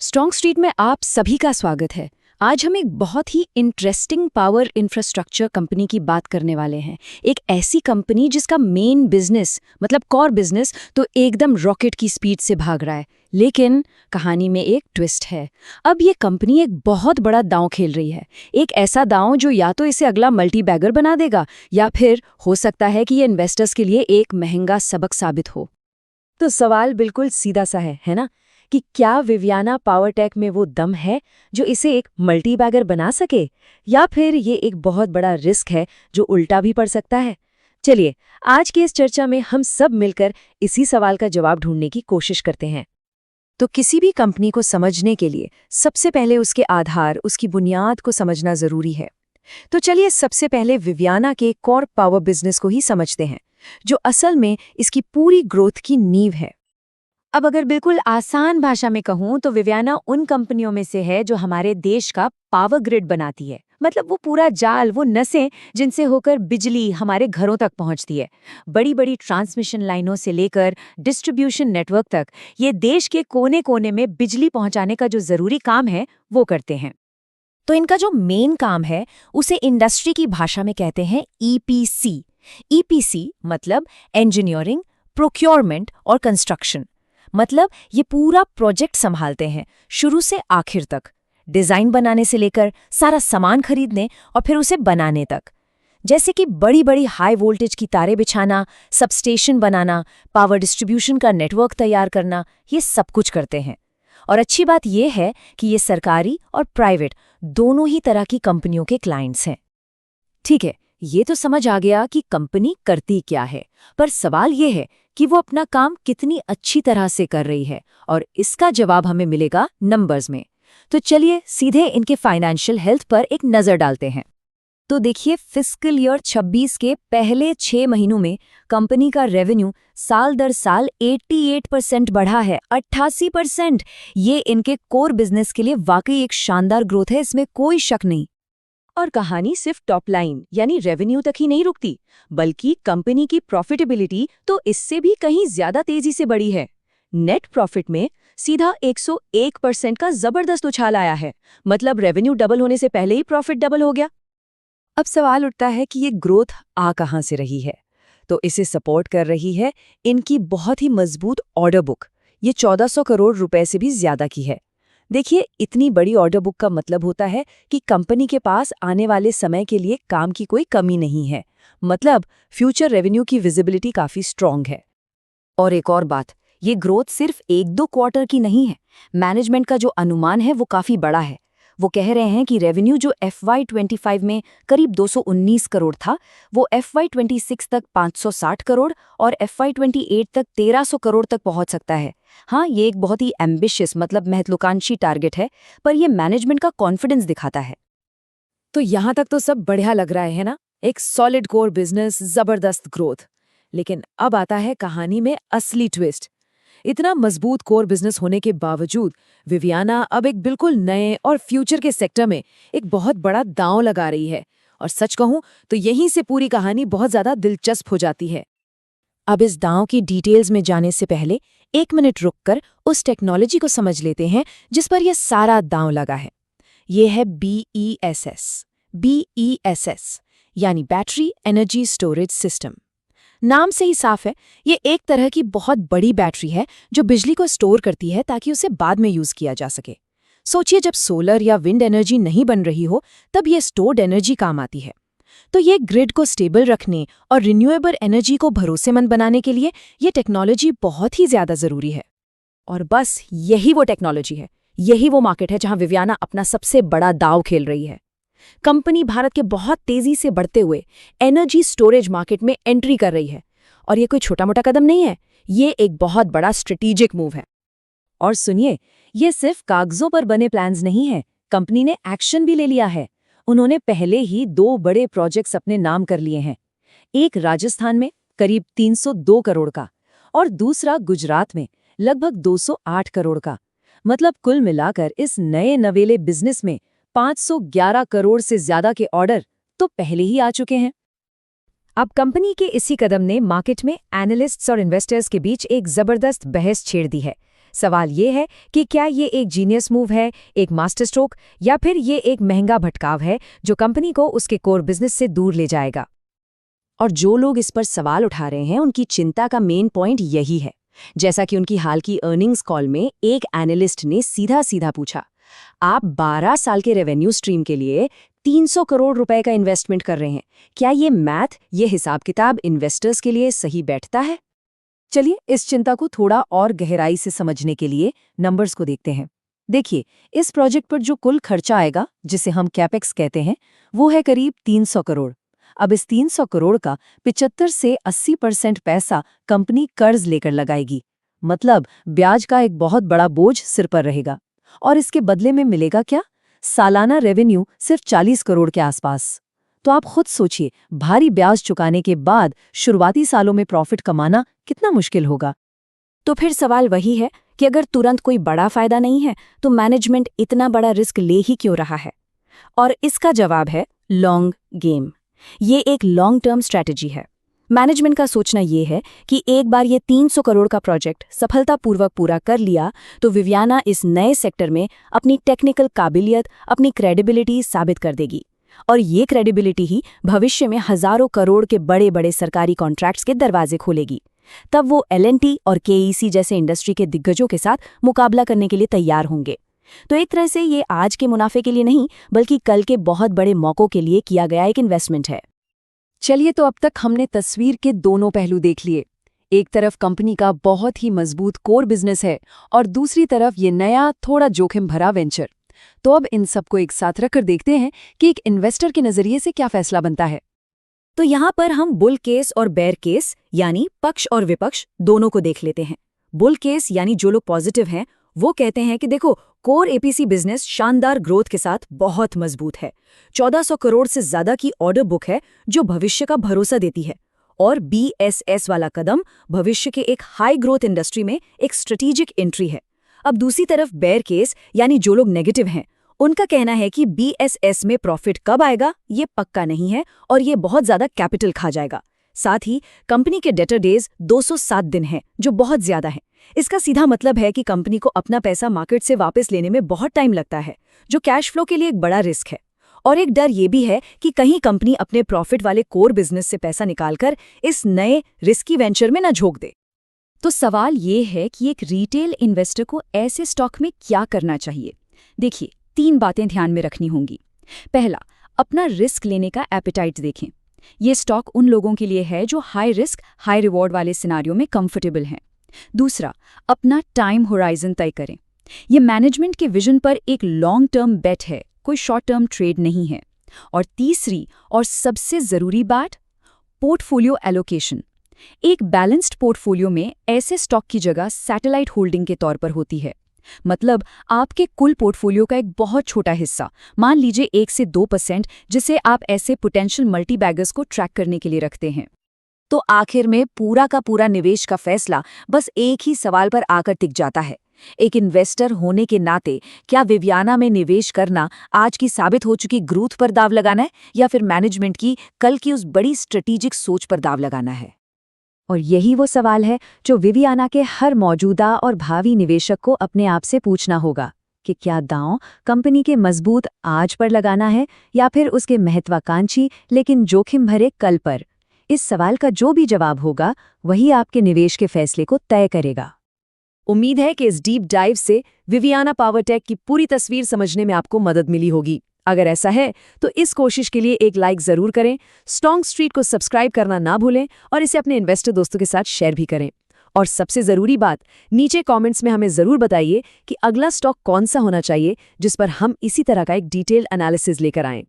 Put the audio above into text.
Strong street में आप सभी का स्वागत है। आज हम एक बहुत ही इंटरेस्टिंग पावर इंफ्रास्ट्रक्चर कंपनी की बात करने वाले हैं। एक ऐसी कंपनी जिसका मेन बिजनेस मतलब कोर बिजनेस तो एकदम रॉकेट की स्पीड से भाग रहा है, लेकिन कहानी में एक ट्विस्ट है। अब ये कंपनी एक बहुत बड़ा दांव खेल रही है। एक ऐसा दांव जो या तो इसे अगला मल्टी बैगर बना देगा या फिर हो सकता है कि ये इन्वेस्टर्स के लिए एक महंगा सबक साबित हो। तो सवाल बिल्कुल सीधा सा है ना, कि क्या विवियाना पावरटेक में वो दम है जो इसे एक मल्टी बैगर बना सके, या फिर ये एक बहुत बड़ा रिस्क है जो उल्टा भी पड़ सकता है। चलिए, आज की इस चर्चा में हम सब मिलकर इसी सवाल का जवाब ढूंढने की कोशिश करते हैं। तो किसी भी कंपनी को समझने के लिए सबसे पहले उसके आधार, उसकी बुनियाद को समझना जरूरी है। तो चलिए सबसे पहले विवियाना के कोर पावर बिजनेस को ही समझते हैं, जो असल में इसकी पूरी ग्रोथ की नींव है। अब अगर बिल्कुल आसान भाषा में कहूं तो विवियाना उन कंपनियों में से है जो हमारे देश का पावर ग्रिड बनाती है। मतलब वो पूरा जाल, वो नसें जिनसे होकर बिजली हमारे घरों तक पहुंचती है। बड़ी बड़ी ट्रांसमिशन लाइनों से लेकर डिस्ट्रीब्यूशन नेटवर्क तक ये देश के कोने कोने में बिजली पहुंचाने का जो जरूरी काम है वो करते हैं। तो इनका जो मेन काम है उसे इंडस्ट्री की भाषा में कहते हैं ईपीसी। ईपीसी मतलब इंजीनियरिंग, प्रोक्योरमेंट और कंस्ट्रक्शन। मतलब ये पूरा प्रोजेक्ट संभालते हैं शुरू से आखिर तक, डिजाइन बनाने से लेकर सारा सामान खरीदने और फिर उसे बनाने तक। जैसे कि बड़ी बड़ी हाई वोल्टेज की तारें बिछाना, सबस्टेशन बनाना, पावर डिस्ट्रीब्यूशन का नेटवर्क तैयार करना, ये सब कुछ करते हैं। और अच्छी बात यह है कि ये सरकारी और प्राइवेट दोनों ही तरह की कंपनियों के क्लाइंट्स हैं। ठीक है, ये तो समझ आ गया कि कंपनी करती क्या है, पर सवाल ये है कि वो अपना काम कितनी अच्छी तरह से कर रही है, और इसका जवाब हमें मिलेगा नंबर्स में। तो चलिए सीधे इनके फाइनेंशियल हेल्थ पर एक नज़र डालते हैं। तो देखिए, फिस्कल ईयर 26 के पहले 6 महीनों में कंपनी का रेवेन्यू साल दर साल 88% बढ़ा है। 88%! ये इनके कोर बिजनेस के लिए वाकई एक शानदार ग्रोथ है, इसमें कोई शक नहीं। और कहानी सिर्फ टॉप लाइन यानी रेवेन्यू तक ही नहीं रुकती, बल्कि कंपनी की प्रॉफिटेबिलिटी तो इससे भी कहीं ज्यादा तेजी से बढ़ी है। नेट प्रॉफिट में सीधा 101% का जबरदस्त उछाल आया है। मतलब रेवेन्यू डबल होने से पहले ही प्रॉफिट डबल हो गया। अब सवाल उठता है कि ये ग्रोथ आ कहां से रही है। तो इसे सपोर्ट कर रही है इनकी बहुत ही मजबूत ऑर्डर बुक। ये 1400 करोड़ रुपए से भी ज्यादा की है। देखिए, इतनी बड़ी ऑर्डर बुक का मतलब होता है कि कंपनी के पास आने वाले समय के लिए काम की कोई कमी नहीं है। मतलब फ्यूचर रेवेन्यू की विजिबिलिटी काफी स्ट्रांग है। और एक और बात, ये ग्रोथ सिर्फ 1-2 क्वार्टर की नहीं है। मैनेजमेंट का जो अनुमान है वो काफी बड़ा है। वो कह रहे हैं कि रेवेन्यू जो FY25 में करीब 219 करोड़ था, वो FY26 तक 560 करोड़ और FY28 तक 1300 करोड़ तक पहुंच सकता है। हाँ, ये एक बहुत ही एम्बिशियस मतलब महत्वाकांक्षी टारगेट है, पर ये मैनेजमेंट का कॉन्फिडेंस दिखाता है। तो यहाँ तक तो सब बढ़िया लग रहा है ना, एक सॉलिड कोर बिजनेस, जबरदस्त ग्रोथ। लेकिन अब आता है कहानी में असली ट्विस्ट। इतना मजबूत कोर बिजनेस होने के बावजूद विवियाना अब एक बिल्कुल नए और फ्यूचर के सेक्टर में एक बहुत बड़ा दांव लगा रही है। और सच कहूं तो यहीं से पूरी कहानी बहुत ज्यादा दिलचस्प हो जाती है। अब इस दांव की डिटेल्स में जाने से पहले 1 मिनट रुककर उस टेक्नोलॉजी को समझ लेते हैं जिस पर यह सारा दांव लगा है। ये है BESS। BESS यानी बैटरी एनर्जी स्टोरेज सिस्टम। नाम से ही साफ है, ये एक तरह की बहुत बड़ी बैटरी है जो बिजली को स्टोर करती है ताकि उसे बाद में यूज किया जा सके। सोचिए, जब सोलर या विंड एनर्जी नहीं बन रही हो तब ये स्टोर्ड एनर्जी काम आती है। तो ये ग्रिड को स्टेबल रखने और रिन्यूएबल एनर्जी को भरोसेमंद बनाने के लिए ये टेक्नोलॉजी बहुत ही ज्यादा जरूरी है। और बस यही वो टेक्नोलॉजी है, यही वो मार्केट है जहां विवियाना अपना सबसे बड़ा दांव खेल रही है। कंपनी भारत के बहुत तेजी से बढ़ते हुए एनर्जी स्टोरेज मार्केट में एंट्री कर रही है। और ये कोई छोटा मोटा कदम नहीं है, ये एक बहुत बड़ा स्ट्रेटेजिक मूव है। और सुनिए, ये सिर्फ कागजों पर बने प्लान्स नहीं है, कंपनी ने एक्शन भी ले लिया है। उन्होंने पहले ही 2 बड़े प्रोजेक्ट्स अपने नाम कर लिए हैं। एक राजस्थान में करीब 302 करोड़ का और दूसरा गुजरात में लगभग 208 करोड़ का। मतलब कुल मिलाकर इस नए नवेले बिजनेस में 511 करोड़ से ज्यादा के ऑर्डर तो पहले ही आ चुके हैं। अब कंपनी के इसी कदम ने मार्केट में एनालिस्ट्स और इन्वेस्टर्स के बीच एक जबरदस्त बहस छेड़ दी है। सवाल ये है कि क्या ये एक जीनियस मूव है, एक मास्टर स्ट्रोक, या फिर ये एक महंगा भटकाव है जो कंपनी को उसके कोर बिजनेस से दूर ले जाएगा। और जो लोग इस पर सवाल उठा रहे हैं उनकी चिंता का मेन पॉइंट यही है। जैसा कि उनकी हाल की अर्निंग्स कॉल में एक एनालिस्ट ने सीधा सीधा पूछा, आप 12 साल के रेवेन्यू स्ट्रीम के लिए 300 करोड़ रुपए का इन्वेस्टमेंट कर रहे हैं, क्या ये मैथ, ये हिसाब किताब इन्वेस्टर्स के लिए सही बैठता है? चलिए इस चिंता को थोड़ा और गहराई से समझने के लिए नंबर्स को देखते हैं। देखिए, इस प्रोजेक्ट पर जो कुल खर्चा आएगा, जिसे हम कैपेक्स कहते हैं, वो है करीब 300 करोड़। अब इस 300 करोड़ का 75 से 80% पैसा कंपनी कर्ज लेकर लगाएगी। मतलब ब्याज का एक बहुत बड़ा बोझ सिर पर रहेगा। और इसके बदले में मिलेगा क्या? सालाना रेवेन्यू सिर्फ 40 करोड़ के आसपास। तो आप खुद सोचिए, भारी ब्याज चुकाने के बाद शुरुआती सालों में प्रॉफिट कमाना कितना मुश्किल होगा। तो फिर सवाल वही है कि अगर तुरंत कोई बड़ा फायदा नहीं है तो मैनेजमेंट इतना बड़ा रिस्क ले ही क्यों रहा है? और इसका जवाब है लॉन्ग गेम। ये एक लॉन्ग टर्म स्ट्रैटेजी है। मैनेजमेंट का सोचना ये है कि एक बार ये 300 करोड़ का प्रोजेक्ट सफलतापूर्वक पूरा कर लिया तो विवियाना इस नए सेक्टर में अपनी टेक्निकल काबिलियत, अपनी क्रेडिबिलिटी साबित कर देगी। और ये क्रेडिबिलिटी ही भविष्य में हजारों करोड़ के बड़े बड़े सरकारी कॉन्ट्रैक्ट्स के दरवाजे खोलेगी। तब वो L&T और KEC जैसे इंडस्ट्री के दिग्गजों के साथ मुकाबला करने के लिए तैयार होंगे। तो एक तरह से ये आज के मुनाफे के लिए नहीं, बल्कि कल के बहुत बड़े मौकों के लिए किया गया एक इन्वेस्टमेंट है। चलिए, तो अब तक हमने तस्वीर के दोनों पहलू देख लिए। एक तरफ कंपनी का बहुत ही मजबूत कोर बिजनेस है और दूसरी तरफ ये नया थोड़ा जोखिम भरा वेंचर। तो अब इन सबको एक साथ रखकर देखते हैं कि एक इन्वेस्टर के नजरिए से क्या फैसला बनता है। तो यहाँ पर हम बुल केस और बेयर केस यानी पक्ष और विपक्ष दोनों को देख लेते हैं। बुल केस यानी जो लोग पॉजिटिव हैं वो कहते हैं कि देखो, कोर एपीसी बिजनेस शानदार ग्रोथ के साथ बहुत मजबूत है। 1400 करोड़ से ज्यादा की ऑर्डर बुक है जो भविष्य का भरोसा देती है। और BSS वाला कदम भविष्य के एक हाई ग्रोथ इंडस्ट्री में एक स्ट्रेटेजिक एंट्री है। अब दूसरी तरफ बेयर केस यानी जो लोग नेगेटिव हैं, उनका कहना है कि BSS में प्रॉफिट कब आएगा ये पक्का नहीं है और ये बहुत ज्यादा कैपिटल खा जाएगा। साथ ही कंपनी के डेटर डेज 207 दिन हैं, जो बहुत ज्यादा है। इसका सीधा मतलब है कि कंपनी को अपना पैसा मार्केट से वापस लेने में बहुत टाइम लगता है, जो कैश फ्लो के लिए एक बड़ा रिस्क है। और एक डर ये भी है कि कहीं कंपनी अपने प्रॉफिट वाले कोर बिजनेस से पैसा निकालकर इस नए रिस्की वेंचर में न झोंक दे। तो सवाल ये है कि एक रिटेल इन्वेस्टर को ऐसे स्टॉक में क्या करना चाहिए। देखिए, 3 बातें ध्यान में रखनी होंगी। पहला, अपना रिस्क लेने का एपेटाइट देखें। ये स्टॉक उन लोगों के लिए है जो हाई रिस्क हाई रिवॉर्ड वाले सिनारियो में कंफर्टेबल हैं। दूसरा, अपना टाइम होराइजन तय करें। ये मैनेजमेंट के विजन पर एक लॉन्ग टर्म बेट है, कोई शॉर्ट टर्म ट्रेड नहीं है। और तीसरी और सबसे जरूरी बात, पोर्टफोलियो एलोकेशन। एक बैलेंस्ड पोर्टफोलियो में ऐसे स्टॉक की जगह सैटेलाइट होल्डिंग के तौर पर होती है। मतलब आपके कुल पोर्टफोलियो का एक बहुत छोटा हिस्सा, मान लीजिए 1 से 2%, जिसे आप ऐसे पोटेंशियल मल्टीबैगर्स को ट्रैक करने के लिए रखते हैं। तो आखिर में पूरा का पूरा निवेश का फैसला बस एक ही सवाल पर आकर टिक जाता है। एक इन्वेस्टर होने के नाते क्या विवियाना में निवेश करना आज की साबित हो चुकी ग्रोथ पर दाव लगाना है, या फिर मैनेजमेंट की कल की उस बड़ी स्ट्रेटेजिक सोच पर दाव लगाना है? और यही वो सवाल है जो विवियाना के हर मौजूदा और भावी निवेशक को अपने आप से पूछना होगा कि क्या दांव कंपनी के मजबूत आज पर लगाना है या फिर उसके महत्वाकांक्षी लेकिन जोखिम भरे कल पर। इस सवाल का जो भी जवाब होगा वही आपके निवेश के फैसले को तय करेगा। उम्मीद है कि इस डीप डाइव से विवियाना पावरटेक की पूरी तस्वीर समझने में आपको मदद मिली होगी। अगर ऐसा है तो इस कोशिश के लिए एक लाइक जरूर करें, स्ट्रॉन्ग स्ट्रीट को सब्सक्राइब करना ना भूलें और इसे अपने इन्वेस्टर दोस्तों के साथ शेयर भी करें। और सबसे ज़रूरी बात, नीचे कमेंट्स में हमें ज़रूर बताइए कि अगला स्टॉक कौन सा होना चाहिए जिस पर हम इसी तरह का एक डिटेल्ड एनालिसिस लेकर आएं।